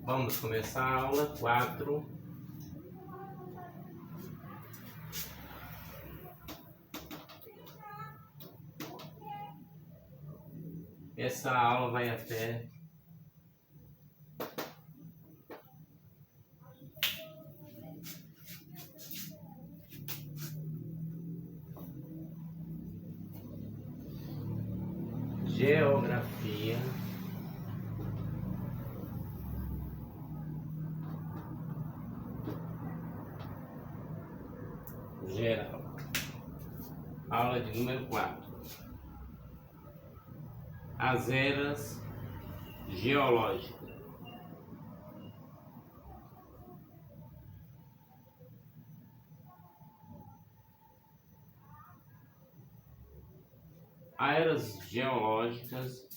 Vamos começar a aula 4. Essa aula vai até geografia, geral. Aula de número 4. As eras geológicas. Eras geológicas,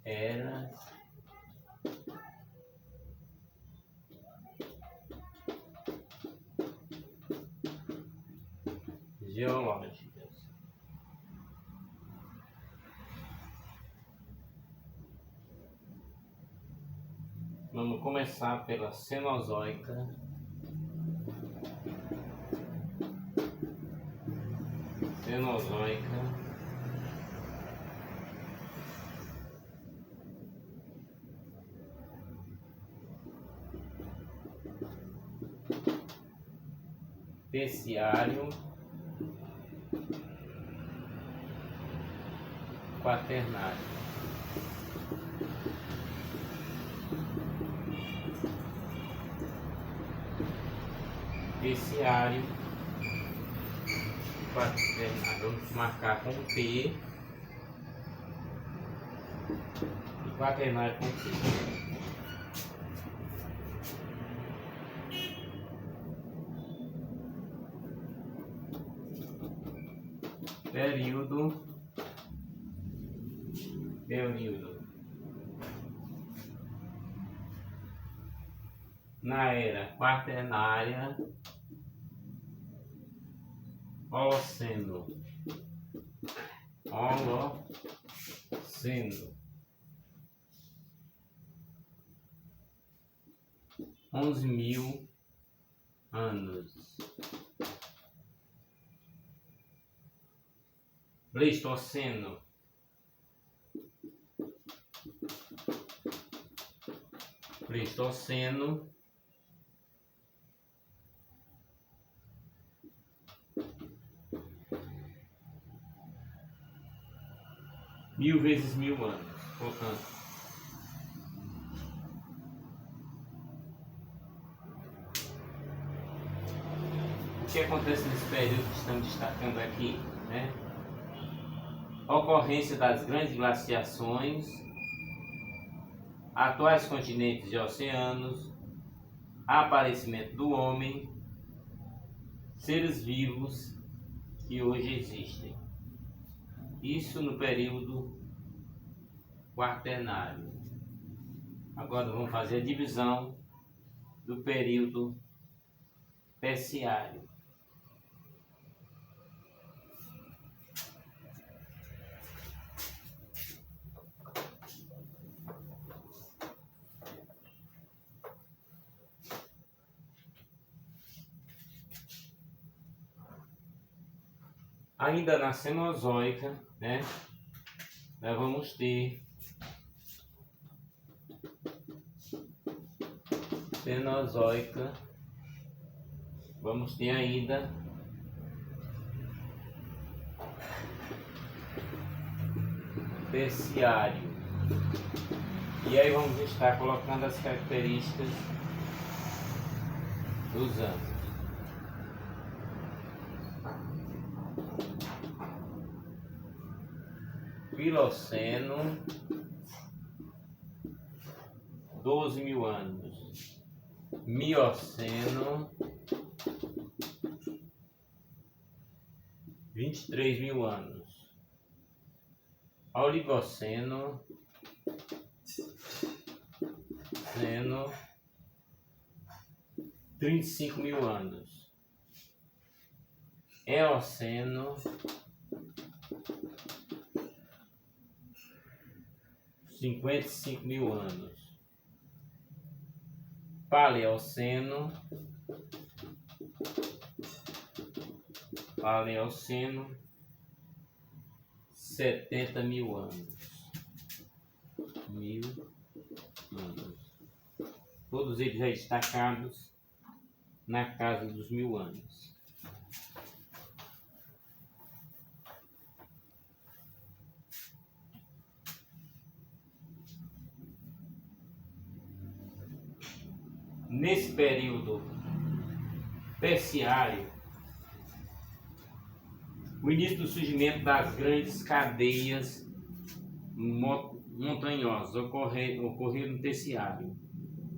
eras geológicas. Vamos começar pela Cenozoica, Terciário, Quaternário. Terciário, Quaternário. Vamos marcar com P e Quaternário com P. Período. Na era quaternária, Holoceno. 11.000 anos. Pleistoceno. 1.000 vezes 1.000 anos, portanto, o que acontece nesse período que estamos destacando aqui, né? Ocorrência das grandes glaciações, atuais continentes e oceanos, aparecimento do homem, seres vivos que hoje existem. Isso no período quaternário. Agora vamos fazer a divisão do período terciário. Ainda na Cenozoica, né, nós vamos ter ainda terciário. E aí vamos estar colocando as características dos anos. Piloceno, 12.000 anos. Mioceno, 23.000 anos. Oligoceno, 35.000 anos. Eoceno, 55.000 anos. Paleoceno, 70.000 anos. 1.000 anos. Todos eles já destacados na casa dos 1.000 anos. Nesse período terciário, o início do surgimento das grandes cadeias montanhosas ocorreu no terciário.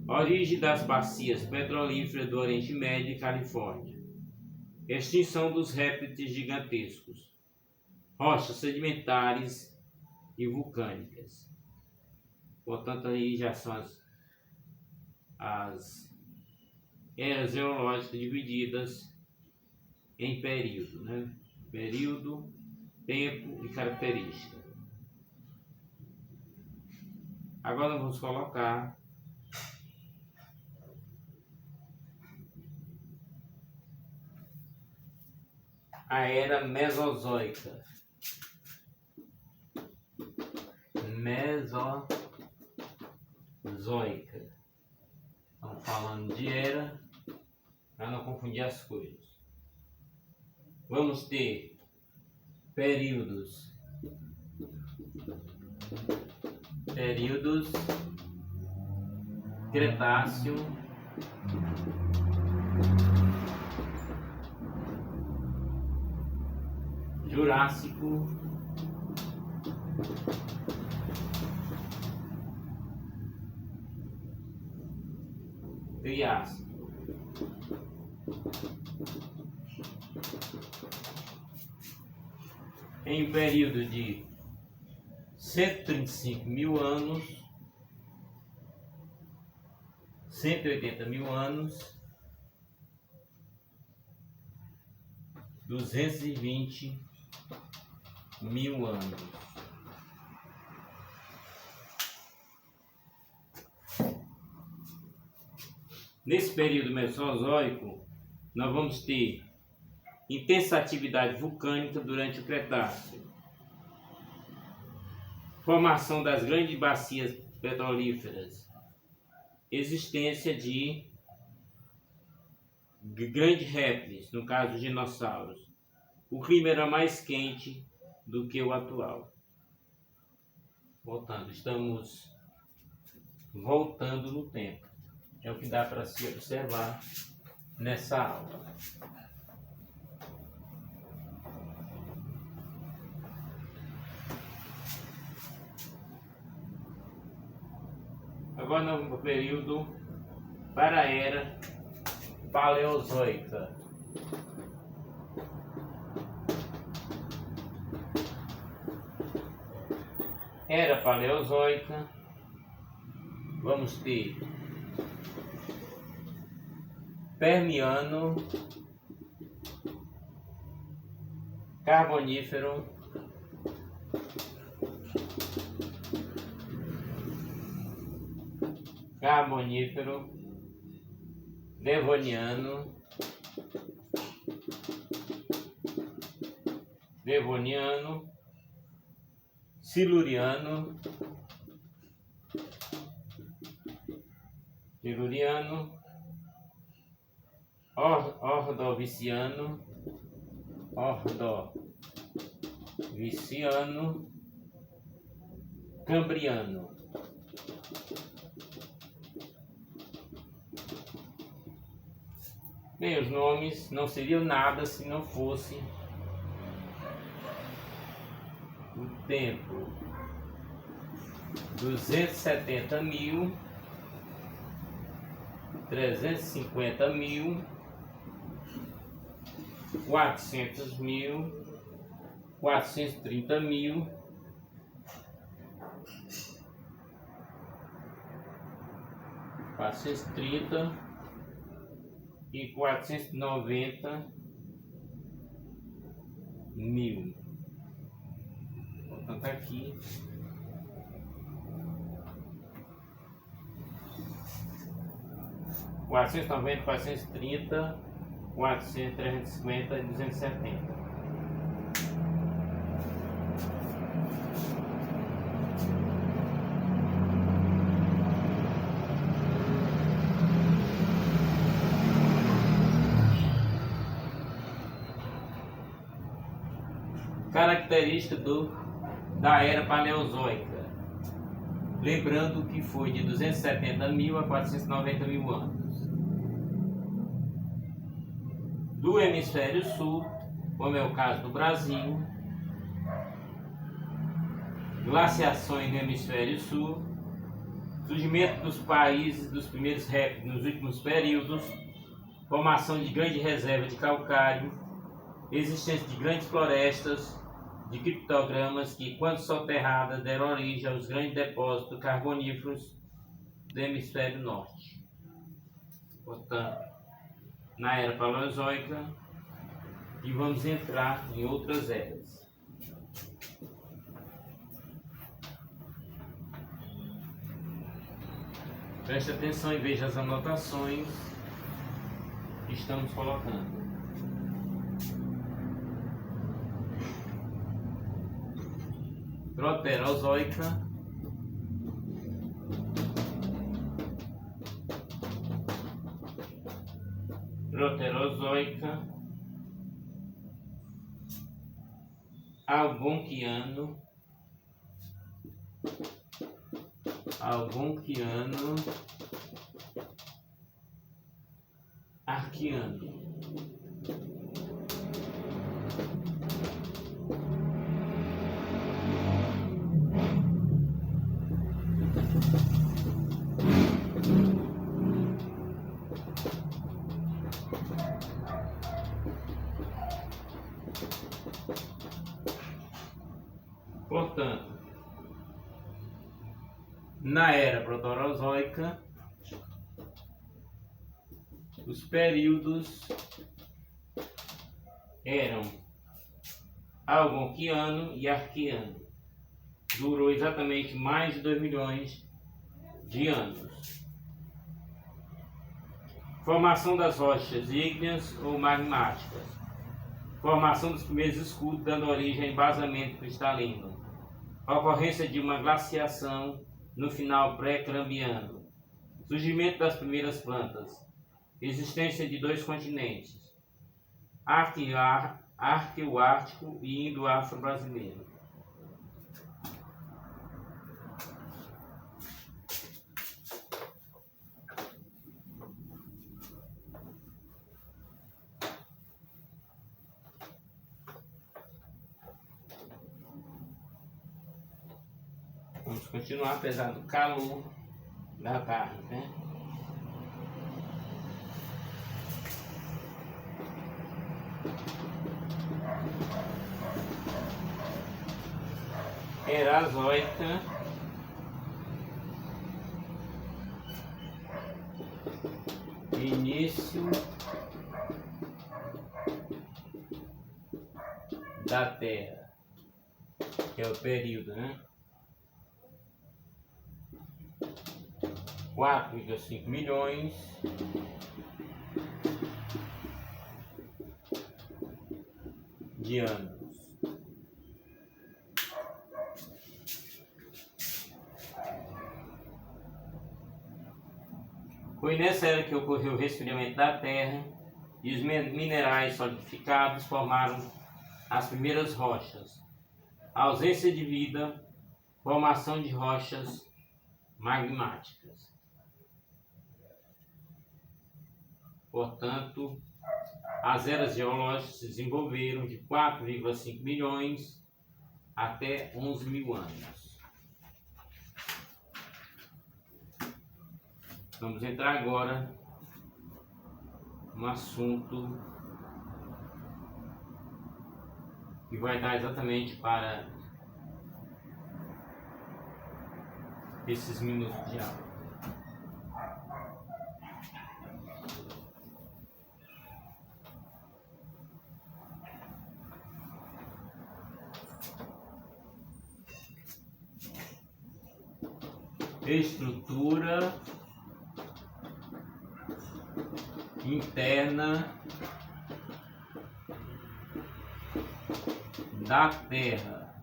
A origem das bacias petrolíferas do Oriente Médio e Califórnia. Extinção dos répteis gigantescos. Rochas sedimentares e vulcânicas. Portanto, aí já são as eras geológicas divididas em período, né? Período, tempo e característica. Agora nós vamos colocar a era mesozoica. Mesozoica. Estamos falando de era para não confundir as coisas. Vamos ter períodos Cretáceo, Jurássico, Triássico. Em um período de 135.000 anos, 180.000 anos, 220.000 anos. Nesse período mesozoico, nós vamos ter intensa atividade vulcânica durante o Cretáceo, formação das grandes bacias petrolíferas, existência de grandes répteis, no caso dos dinossauros. O clima era mais quente do que o atual. Estamos voltando no tempo. É o que dá para se observar nessa aula. Agora nós vamos para o período para a era paleozoica. Era paleozoica, vamos ter Permiano, Carbonífero, Devoniano, Siluriano, Ordoviciano, Cambriano. Bem, os nomes não seriam nada se não fosse o tempo 270.000, 350.000, 400.000, 430.000, 430 e 490.000. Portanto, aqui 490, 430, 400, 350 e 270. Característica da era paleozoica. Lembrando que foi de 270 mil a 490 mil anos. Do hemisfério sul, como é o caso do Brasil, glaciações no hemisfério sul, surgimento dos países dos primeiros répteis nos últimos períodos, formação de grande reserva de calcário, existência de grandes florestas de criptogramas que, quando soterradas, deram origem aos grandes depósitos carboníferos do hemisfério norte. Portanto, na era paleozoica, e vamos entrar em outras eras. Preste atenção e veja as anotações que estamos colocando. Proterozoica, Algonquiano, Arqueano. Portanto, na era proterozoica, os períodos eram Algonquiano e Arqueano. Durou exatamente mais de 2 milhões de anos. Formação das rochas ígneas ou magmáticas. Formação dos primeiros escudos, dando origem a embasamento cristalino. Ocorrência de uma glaciação no final pré-cambriano. Surgimento das primeiras plantas. Existência de 2 continentes, Ártico e Indo-Afro-Brasileiro. Vamos continuar apesar do calor da tarde, né? Erazoica, início da Terra, que é o período, né? 4,5 milhões de anos. Foi nessa era que ocorreu o resfriamento da Terra e os minerais solidificados formaram as primeiras rochas. A ausência de vida, formação de rochas magmáticas. Portanto, as eras geológicas se desenvolveram de 4,5 milhões até 11 mil anos. Vamos entrar agora no assunto que vai dar exatamente para esses minutos de aula. Estrutura interna da Terra.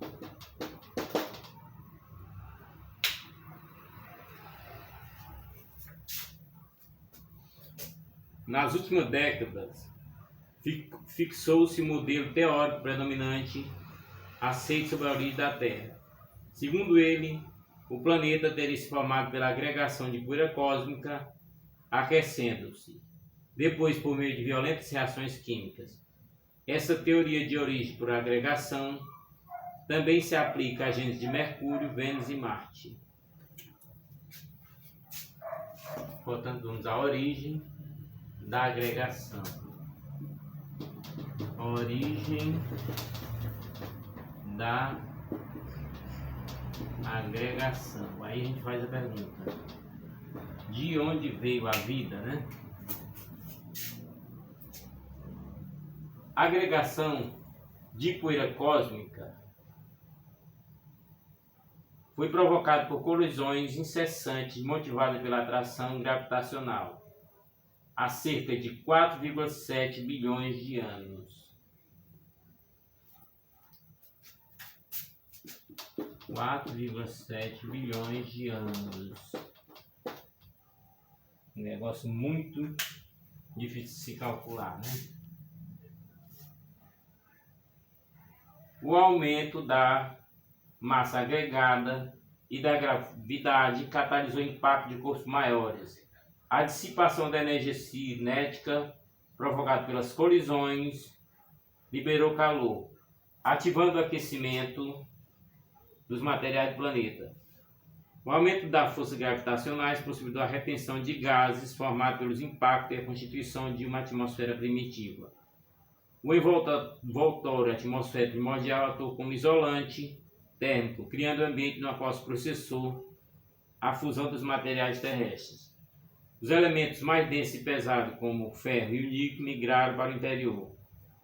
Nas últimas décadas, fixou-se o modelo teórico predominante aceito sobre a origem da Terra. Segundo ele, o planeta teria se formado pela agregação de poeira cósmica, aquecendo-se, depois por meio de violentas reações químicas. Essa teoria de origem por agregação também se aplica a agentes de Mercúrio, Vênus e Marte. Portanto, vamos à origem da agregação. Origem da agregação. Aí a gente faz a pergunta: de onde veio a vida, né? A agregação de poeira cósmica foi provocada por colisões incessantes motivadas pela atração gravitacional há cerca de 4,7 bilhões de anos. 4,7 bilhões de anos. Um negócio muito difícil de se calcular, né? O aumento da massa agregada e da gravidade catalisou o impacto de corpos maiores. A dissipação da energia cinética provocada pelas colisões liberou calor, ativando o aquecimento dos materiais do planeta. O aumento das forças gravitacionais possibilitou a retenção de gases formados pelos impactos e a constituição de uma atmosfera primitiva. O envoltório atmosférico primordial atuou como isolante térmico, criando um ambiente no qual se processou a fusão dos materiais terrestres. Os elementos mais densos e pesados, como o ferro e o níquel, migraram para o interior.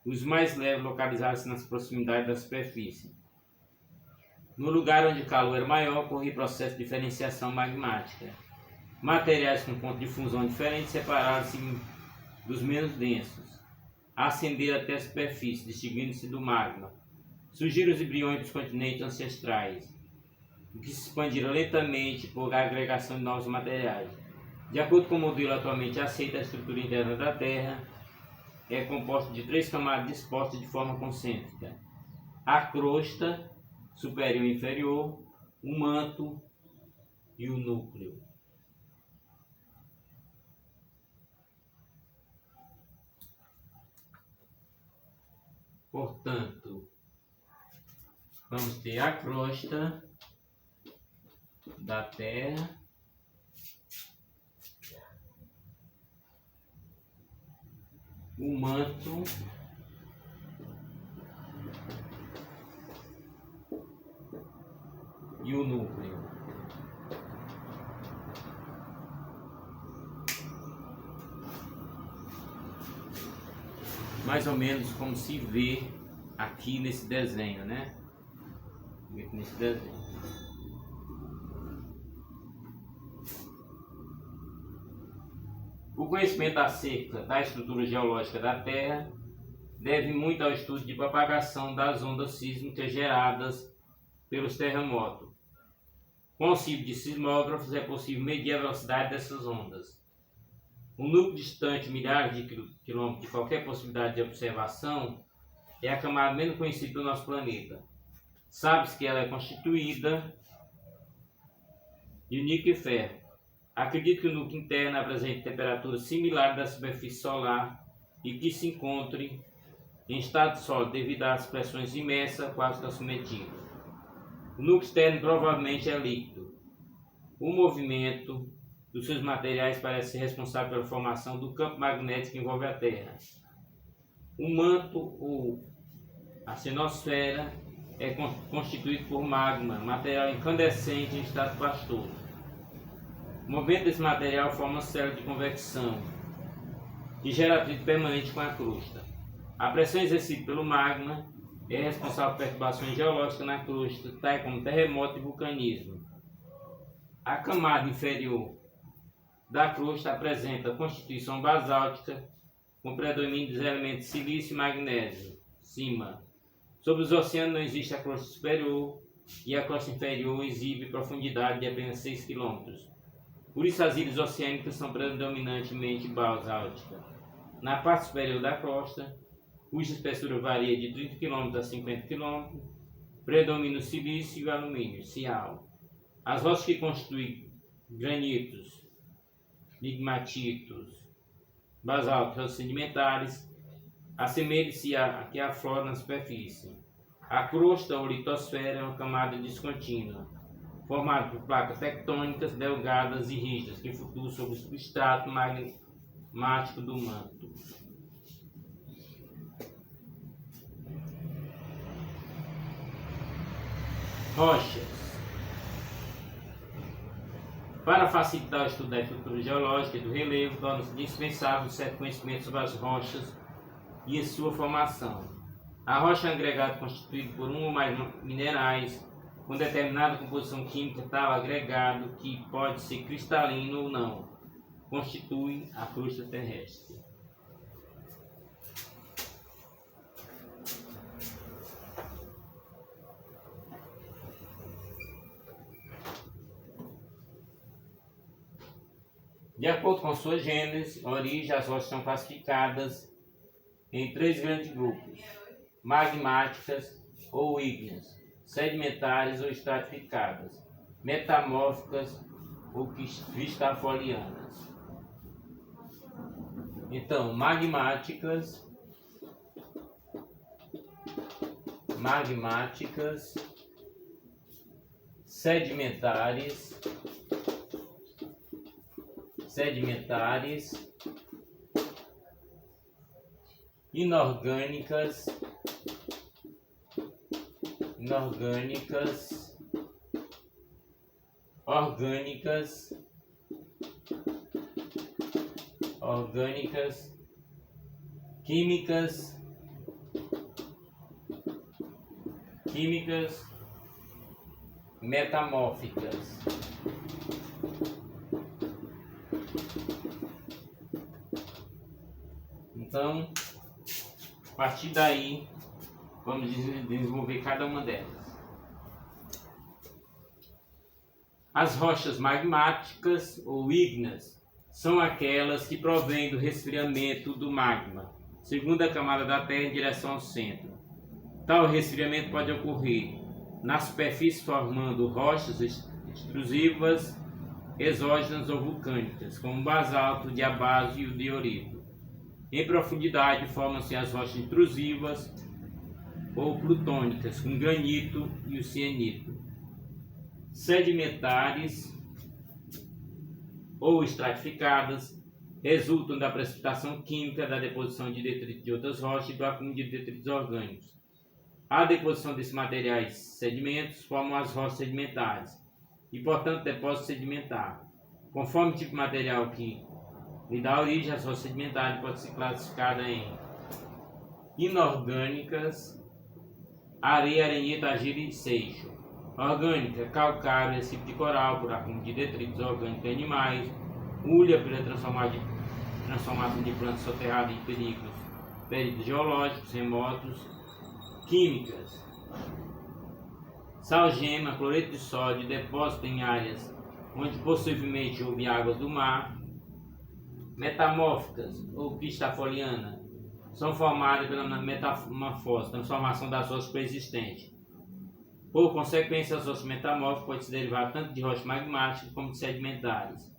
Os mais leves localizaram-se nas proximidades da superfície. No lugar onde o calor era maior, ocorria processo de diferenciação magmática. Materiais com pontos de fusão diferentes separaram-se dos menos densos, ascenderam até a superfície, distinguindo-se do magma. Surgiram os embriões dos continentes ancestrais, que se expandiram lentamente por agregação de novos materiais. De acordo com o modelo atualmente aceito, a estrutura interna da Terra é composta de 3 camadas dispostas de forma concêntrica: a crosta superior e inferior, o manto e o núcleo. Portanto, vamos ter a crosta da Terra, o manto e o núcleo. Mais ou menos como se vê aqui nesse desenho, né? Nesse desenho. O conhecimento acerca da estrutura geológica da Terra deve muito ao estudo de propagação das ondas sísmicas geradas pelos terremotos. Com o auxílio de sismógrafos é possível medir a velocidade dessas ondas. Um núcleo distante milhares de quilômetros de qualquer possibilidade de observação é a camada menos conhecida do nosso planeta. Sabe-se que ela é constituída de níquel e ferro. Acredito que o núcleo interno apresente temperatura similar da superfície solar e que se encontre em estado sólido devido às pressões imensas quase que submetidas. O núcleo externo provavelmente é líquido. O movimento dos seus materiais parece ser responsável pela formação do campo magnético que envolve a Terra. O manto ou a sinosfera é constituído por magma, material incandescente em estado pastoso. O movimento desse material forma uma célula de convecção que gera atrito permanente com a crosta. A pressão exercida pelo magma é responsável por perturbações geológicas na crosta, tais como terremoto e vulcanismo. A camada inferior da crosta apresenta constituição basáltica, com predomínio dos elementos silício e magnésio, cima. Sobre os oceanos não existe a crosta superior e a crosta inferior exibe profundidade de apenas 6 km. Por isso as ilhas oceânicas são predominantemente basálticas. Na parte superior da crosta, cuja espessura varia de 30 km a 50 km, predomina o silício e o alumínio, Cial. As rochas que constituem granitos, ligmatitos, basálticos sedimentares, assemelham-se a que afloram na superfície. A crosta ou litosfera é uma camada descontínua, formada por placas tectônicas delgadas e rígidas que flutuam sobre o substrato magmático do manto. Rochas. Para facilitar o estudo da estrutura geológica e do relevo, torna-se dispensável o certo conhecimento sobre as rochas e a sua formação. A rocha é um agregado constituído por um ou mais minerais com determinada composição química. Tal agregado, que pode ser cristalino ou não, constitui a crosta terrestre. De acordo com sua gênese, origem, as rochas são classificadas em 3 grandes grupos: magmáticas ou ígneas, sedimentares ou estratificadas, metamórficas ou cristafolianas. Então, magmáticas, sedimentares, inorgânicas, orgânicas, químicas, metamórficas. Então, a partir daí, vamos desenvolver cada uma delas. As rochas magmáticas ou ígneas são aquelas que provêm do resfriamento do magma, segunda camada da Terra em direção ao centro. Tal resfriamento pode ocorrer na superfície formando rochas extrusivas, exógenas ou vulcânicas, como o basalto, o diabásio e o diorito. Em profundidade formam-se as rochas intrusivas ou plutônicas, com granito e o cianito. Sedimentares ou estratificadas resultam da precipitação química, da deposição de detritos de outras rochas e do acúmulo de detritos orgânicos. A deposição desses materiais sedimentos formam as rochas sedimentares e, portanto, depósito sedimentar. Conforme o tipo de material que lhe dá origem, as rochas sedimentares podem ser classificadas em inorgânicas, areia, arenito, argila e seixo. Orgânica, calcário, recife de coral, por acúmulo de detritos orgânicos de animais, hulha pela transformação de plantas soterradas em períodos geológicos remotos. Químicas, salgema, cloreto de sódio, depósito em áreas onde possivelmente houve águas do mar. Metamórficas ou cristafoliana são formadas pela metamorfose, transformação das rochas preexistentes. Por consequência, as rochas metamórficas podem se derivar tanto de rochas magmáticas como de sedimentares.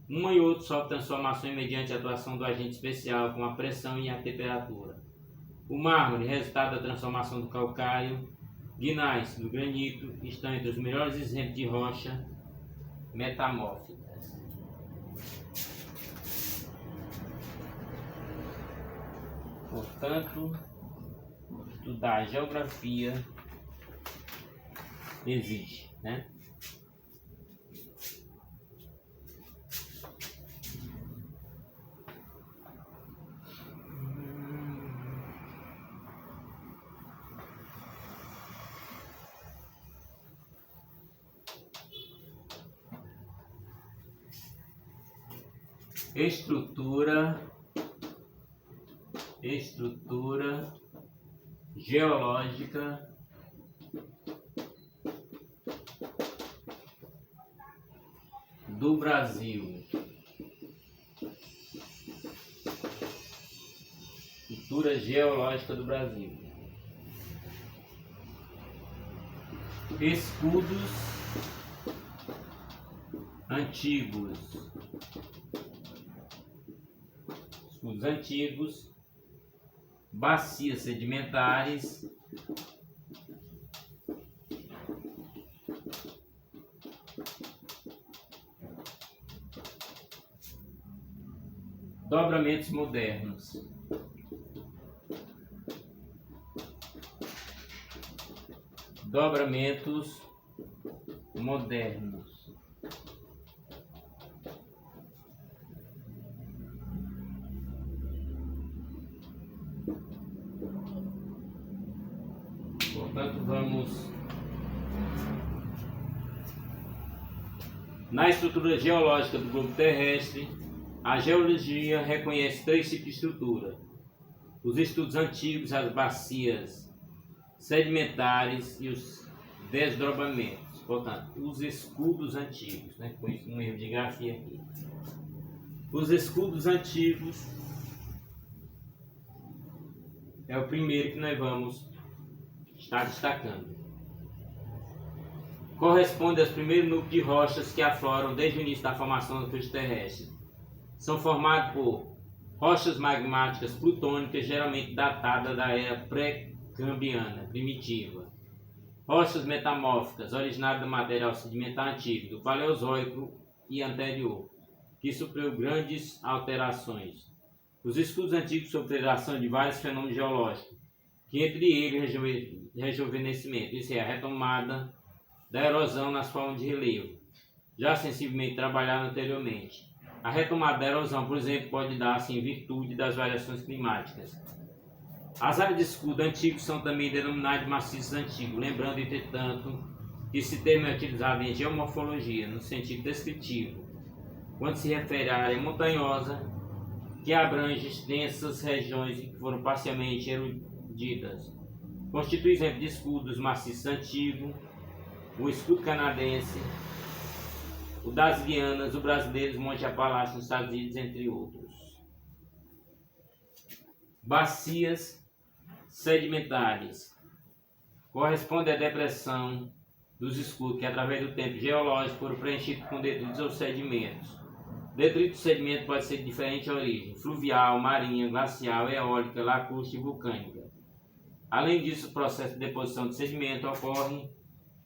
Uma e outra sofrem transformações mediante a atuação do agente especial, como a pressão e a temperatura. O mármore, resultado da transformação do calcário, gneiss do granito, estão entre os melhores exemplos de rocha metamórficas. Portanto, estudar a geografia exige, né? Estrutura geológica do Brasil. Estrutura geológica do Brasil. Escudos antigos. Escudos antigos. Bacias sedimentares. Dobramentos modernos. Dobramentos modernos. Portanto, vamos na estrutura geológica do globo terrestre. A geologia reconhece três tipos de estrutura: os estudos antigos, as bacias sedimentares e os desdobramentos. Portanto, os escudos antigos, né? Foi um erro de grafia aqui. Os escudos antigos é o primeiro que nós vamos estar destacando. Corresponde aos primeiros núcleos de rochas que afloram desde o início da formação do crust terrestre. São formados por rochas magmáticas plutônicas, geralmente datadas da era pré-cambriana primitiva. Rochas metamórficas, originadas do material sedimentar antigo, do Paleozoico e anterior, que sofreu grandes alterações. Os escudos antigos sofreram ação de vários fenômenos geológicos, que entre eles rejuvenescimento, isso é, a retomada da erosão nas formas de relevo, já sensivelmente trabalhado anteriormente. A retomada da erosão, por exemplo, pode dar-se em virtude das variações climáticas. As áreas de escudo antigos são também denominadas de maciços antigos, lembrando, entretanto, que esse termo é utilizado em geomorfologia, no sentido descritivo, quando se refere à área montanhosa, que abrange extensas regiões que foram parcialmente erudidas. Constitui exemplo de escudos maciços antigos, o escudo canadense, o das Guianas, o brasileiro, Monte Apalache nos Estados Unidos, entre outros. Bacias sedimentares. Corresponde à depressão dos escudos que, através do tempo geológico, foram preenchidos com detritos ou sedimentos. Detrito e sedimento pode ser de diferente origem: fluvial, marinha, glacial, eólica, lacustre e vulcânica. Além disso, o processo de deposição de sedimento ocorre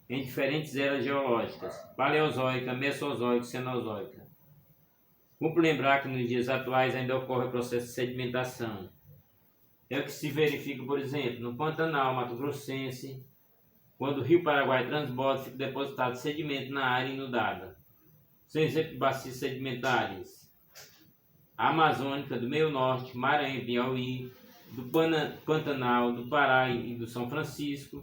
em diferentes eras geológicas: paleozoica, mesozoica e cenozoica. Cumpre lembrar que nos dias atuais ainda ocorre o processo de sedimentação. É o que se verifica, por exemplo, no Pantanal Mato Grossense, quando o rio Paraguai transborda, fica depositado sedimento na área inundada. São exemplos de bacias sedimentares: a Amazônica, do Meio Norte, Maranhão e Piauí, do Pantanal, do Pará e do São Francisco,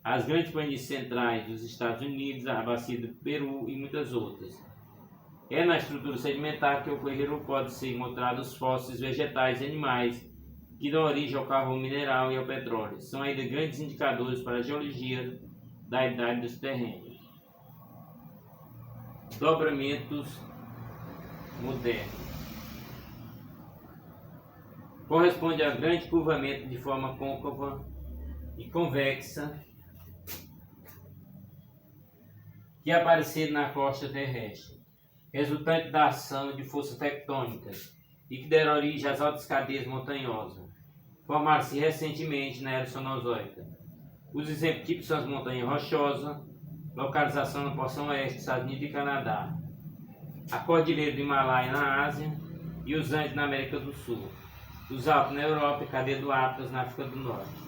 as grandes planícies centrais dos Estados Unidos, a bacia do Peru e muitas outras. É na estrutura sedimentar que ocorreram ou pode ser encontrados fósseis vegetais e animais que dão origem ao carvão mineral e ao petróleo. São ainda grandes indicadores para a geologia da idade dos terrenos. Dobramentos modernos. Corresponde a grande curvamento de forma côncava e convexa que apareceram na crosta terrestre, resultante da ação de forças tectônicas e que deram origem às altas cadeias montanhosas. Formaram-se recentemente na era Cenozoica. Os exemplos típicos são as montanhas rochosas, localização na porção oeste dos Estados Unidos e Canadá, a Cordilheira do Himalaia na Ásia e os Andes na América do Sul, os Alpes na Europa e a cadeia do Atlas na África do Norte.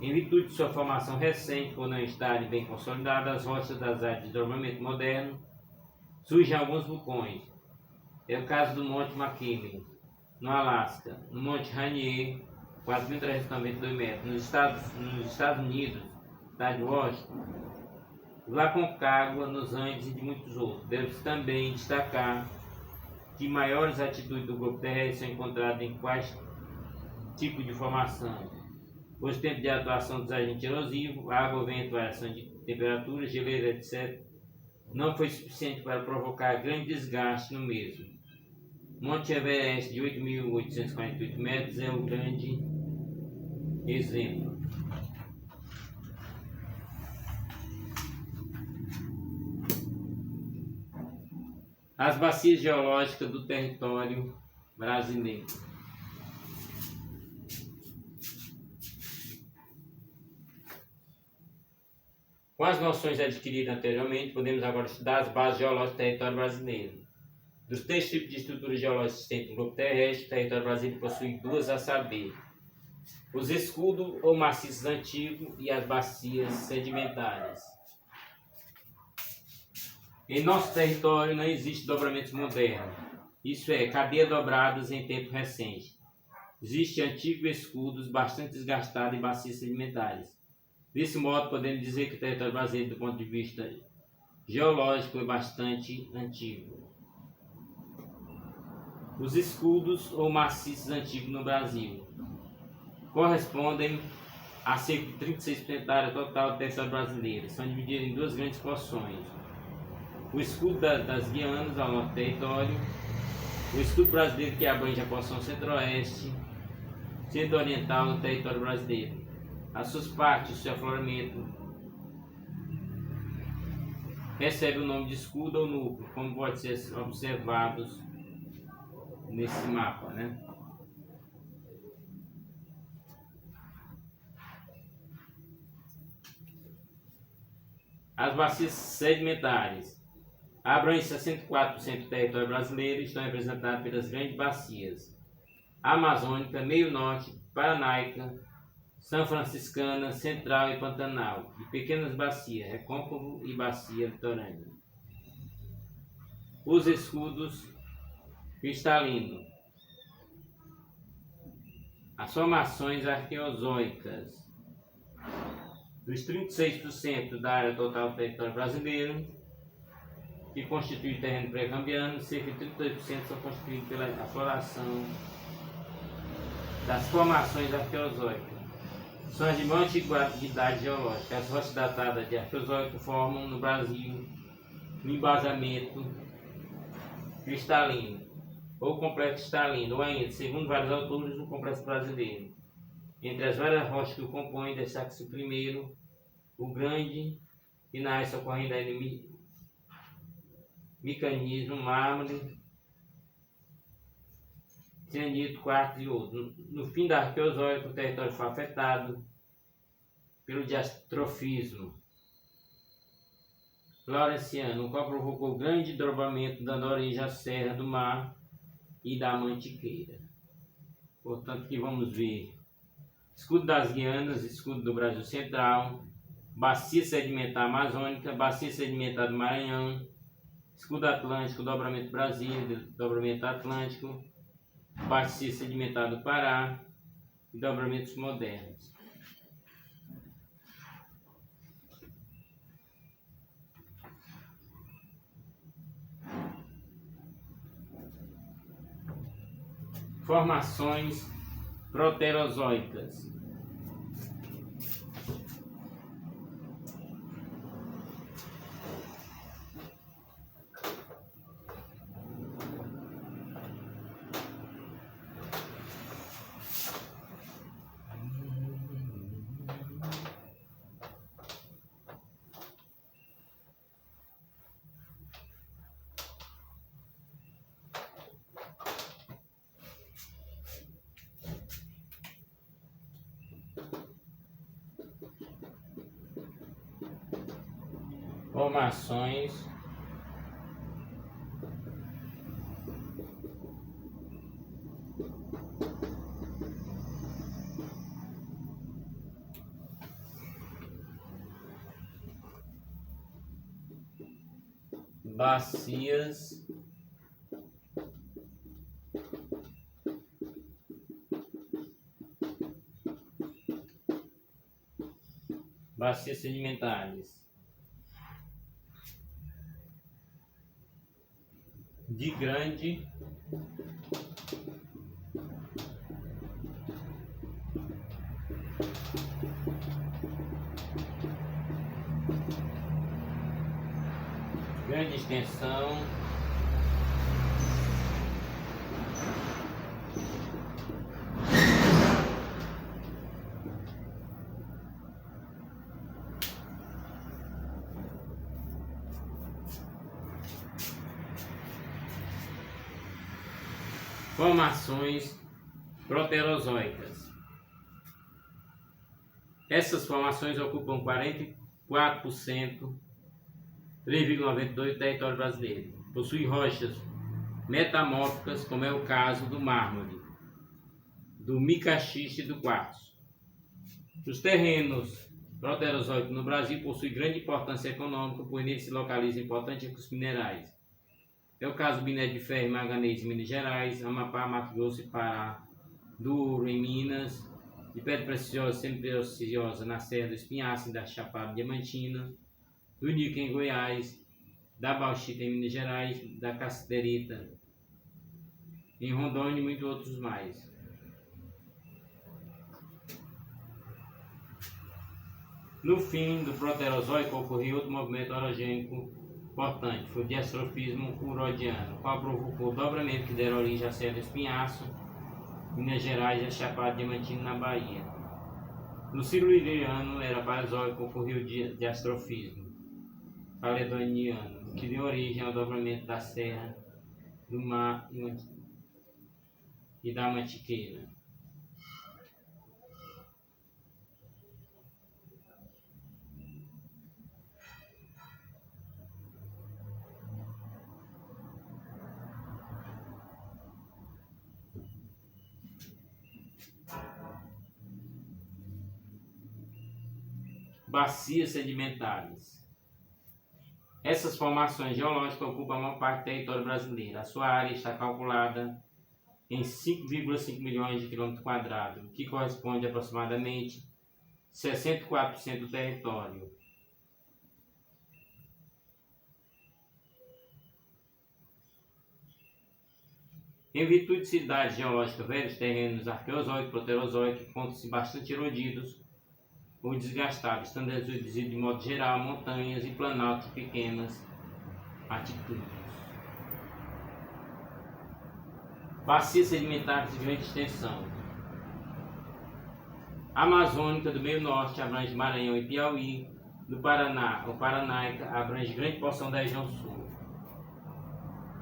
Em virtude de sua formação recente, por não estarem bem consolidadas, as rochas das áreas de desdobramento moderno surgem alguns vulcões. É o caso do Monte McKinley, no Alasca, no Monte Rainier, 4.392 metros, nos Estados Unidos, cidade de Washington, o Aconcagua, nos Andes e de muitos outros. Deve-se também destacar de maiores altitudes do globo terrestre são encontradas em quais tipos de formação? Os tempos de atuação dos agentes erosivos, água, vento, variação de temperatura, geleira, etc., não foi suficiente para provocar grande desgaste no mesmo. Monte Everest, de 8.848 metros, é um grande exemplo. As bacias geológicas do território brasileiro. Com as noções adquiridas anteriormente, podemos agora estudar as bases geológicas do território brasileiro. Dos três tipos de estruturas geológicas existentes no globo terrestre, o território brasileiro possui duas, a saber, os escudos ou maciços antigos e as bacias sedimentares. Em nosso território não existe dobramentos modernos, isso é, cadeias dobradas em tempo recente. Existem antigos escudos bastante desgastados e bacias sedimentares. Desse modo, podemos dizer que o território brasileiro, do ponto de vista geológico, é bastante antigo. Os escudos ou maciços antigos no Brasil correspondem a cerca de 36% da área total do território brasileiro. São divididos em duas grandes porções. O escudo das Guianas, ao norte do território, o escudo brasileiro, que abrange a porção centro-oeste, centro-oriental do território brasileiro. As suas partes, o seu afloramento, recebe o nome de escudo ou núcleo, como pode ser observados nesse mapa, né? As bacias sedimentares abrangem 64% do território brasileiro e estão representadas pelas grandes bacias amazônica, meio norte, paranaica, são franciscana, central e pantanal, e pequenas bacias, recôncavo e bacia litorânea. Os escudos cristalinos. As formações arqueozoicas. Dos 36% da área total do território brasileiro, que constitui terreno pré-cambriano, cerca de 32% são constituídos pela afloração das formações arqueozoicas. São as de maior antiguidade geológica. As rochas datadas de Arqueozoico formam no Brasil um embasamento cristalino, ou complexo cristalino, ou ainda, segundo vários autores, o complexo brasileiro. Entre as várias rochas que o compõem, destaca-se o primeiro, o grande, que nasce ocorrendo aí mecanismo, mármore, cianito, quartzo e outros. No fim da Arqueozoico, o território foi afetado pelo diastrofismo florenciano, o qual provocou grande desdobramento, dando origem à Serra do Mar e da Mantiqueira. Portanto, aqui vamos ver escudo das Guianas, escudo do Brasil Central, bacia sedimentar amazônica, bacia sedimentar do Maranhão, escudo atlântico, dobramento Brasília, dobramento atlântico, bacia sedimentar do Pará e dobramentos modernos. Formações proterozoicas. Formações bacias sedimentares de grande Grande extensão. Formações proterozoicas. Essas formações ocupam 44%, 3,92% do território brasileiro. Possuem rochas metamórficas, como é o caso do mármore, do micaxiste e do quartzo. Os terrenos proterozoicos no Brasil possuem grande importância econômica, pois neles se localizam importantes recursos minerais. É o caso do minério de ferro e manganês em Minas Gerais, Amapá, Mato Grosso e Pará, do ouro em Minas, de pedra preciosa e semipreciosa na Serra do Espinhaço e da Chapada Diamantina, do níquel em Goiás, da bauxita em Minas Gerais, da cassiterita em Rondônia e muitos outros mais. No fim do Proterozoico ocorreu outro movimento orogênico importante, foi o diastrofismo urodiano, o qual provocou o dobramento que deram origem à Serra do Espinhaço, Minas Gerais e a Chapada Diamantina na Bahia. No Siluriano era Paleozoico, ocorreu o diastrofismo caledoniano, que deu origem ao dobramento da Serra do Mar e da Mantiqueira. Bacias sedimentares. Essas formações geológicas ocupam a maior parte do território brasileiro. A sua área está calculada em 5,5 milhões de quilômetros quadrados, o que corresponde a aproximadamente 64% do território. Em virtude de cidades geológicas velhas, terrenos arqueozoicos e proterozoicos encontram-se bastante erodidos ou desgastados, estando reduzidos de modo geral a montanhas e planaltos de pequenas altitudes. Bacias sedimentares de grande extensão. A Amazônica do meio norte abrange Maranhão e Piauí. Do Paraná, o Paranaica abrange grande porção da região sul.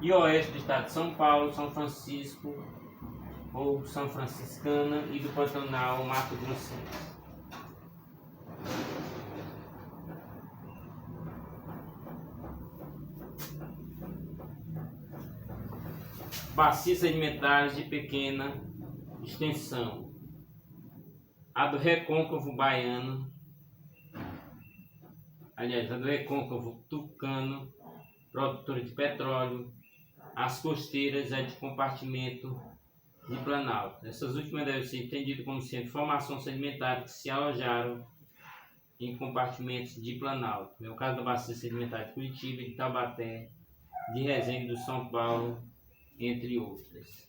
E oeste do estado de São Paulo, São Francisco ou São Franciscana e do Pantanal, Mato Grossense. Bacias sedimentares de pequena extensão. A do Recôncavo Baiano, a do Recôncavo Tucano, produtora de petróleo. As costeiras é de compartimento de Planalto. Essas últimas devem ser entendidas como sendo formações sedimentares que se alojaram em compartimentos de Planalto. É o caso da bacia sedimentar de Curitiba, de Taubaté, de Resende do São Paulo, entre outras.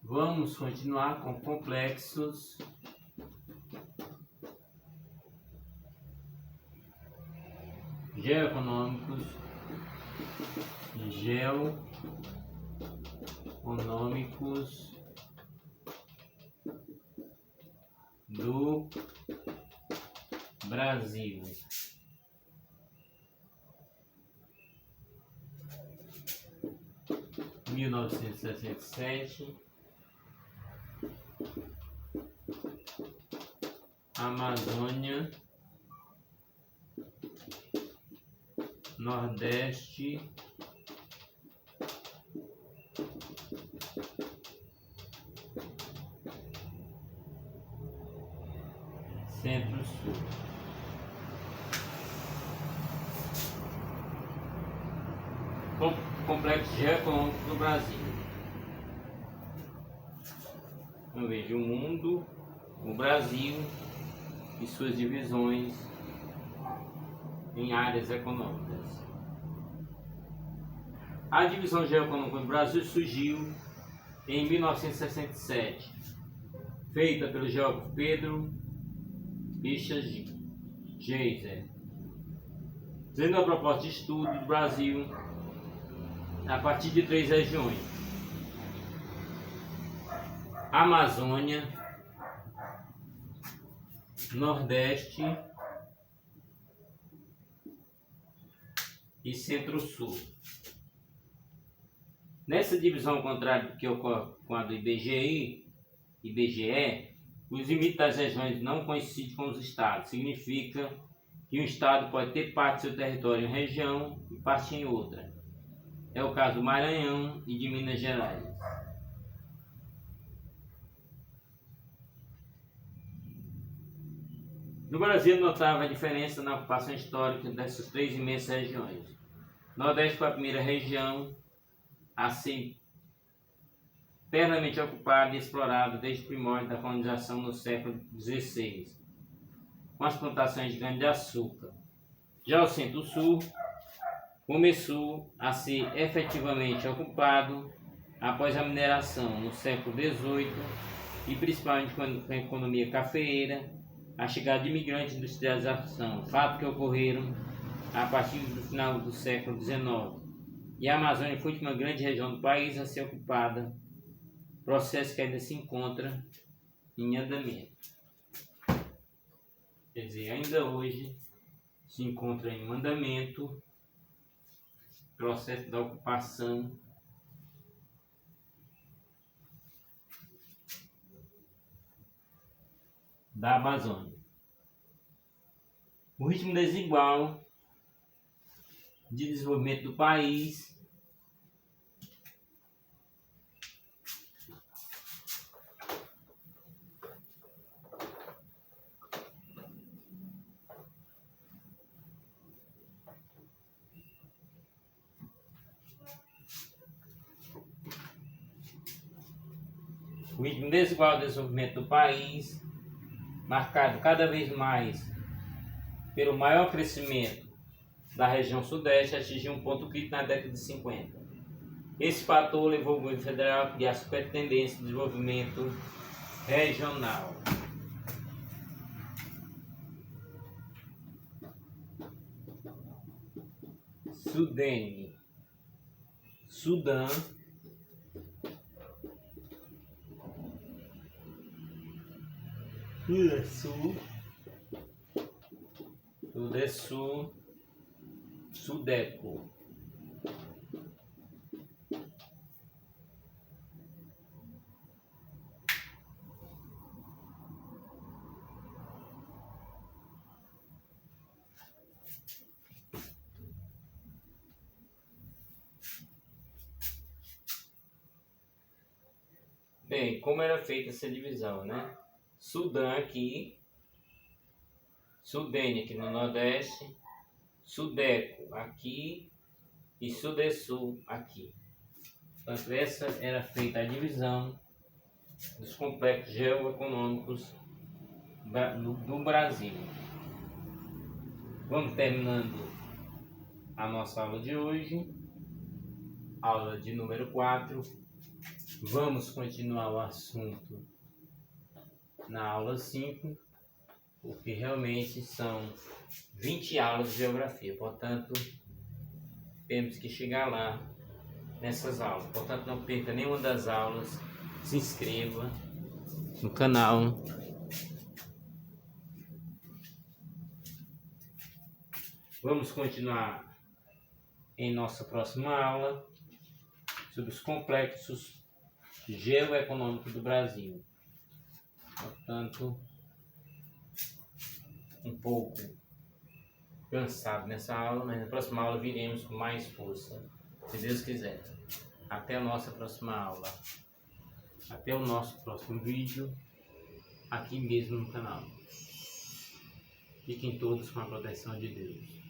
Vamos continuar com complexos geoeconômicos do Brasil. Em 1967, Amazônia, Nordeste Centro-Sul. Complexo geoeconômico do Brasil. Vamos ver o mundo, o Brasil e suas divisões em áreas econômicas. A divisão geoeconômica do Brasil surgiu em 1967, feita pelo geógrafo Pedro Bichas Geiser, tendo a proposta de estudo do Brasil a partir de 3 regiões: Amazônia, Nordeste e Centro-Sul. Nessa divisão contrária que ocorre com a do IBGE, os limites das regiões não coincidem com os estados. Significa que um estado pode ter parte do seu território em uma região e parte em outra. É o caso do Maranhão e de Minas Gerais. No Brasil, notável a diferença na ocupação histórica dessas 3 imensas regiões. Nordeste foi a primeira região a ser plenamente ocupada e explorada desde o primórdio da colonização no século XVI, com as plantações de cana-de-açúcar. Já o Centro-Sul começou a ser efetivamente ocupado após a mineração no século XVIII e principalmente com a economia cafeeira, a chegada de imigrantes e industrialização, fato que ocorreram a partir do final do século XIX. E a Amazônia foi a última grande região do país a ser ocupada, processo que ainda se encontra em andamento. Quer dizer, ainda hoje se encontra em andamento o processo da ocupação da Amazônia. O ritmo desigual de desenvolvimento do país marcado cada vez mais pelo maior crescimento da região sudeste, atingiu um ponto crítico na década de 50. Esse fator levou o governo federal a criar superintendência de desenvolvimento regional. Sudã, Sudesul, Sudeco. Bem, como era feita essa divisão, né? Sudã aqui, Sudene aqui no Nordeste, Sudeco aqui e Sudesul aqui. Portanto, essa era feita a divisão dos complexos geoeconômicos do Brasil. Vamos terminando a nossa aula de hoje, aula de número 4. Vamos continuar o assunto na aula 5, porque realmente são 20 aulas de geografia, portanto, temos que chegar lá nessas aulas. Portanto, não perca nenhuma das aulas, se inscreva no canal. Vamos continuar em nossa próxima aula sobre os complexos geoeconômicos do Brasil. Portanto, um pouco cansado nessa aula, mas na próxima aula viremos com mais força, se Deus quiser. Até a nossa próxima aula. Até o nosso próximo vídeo, aqui mesmo no canal. Fiquem todos com a proteção de Deus.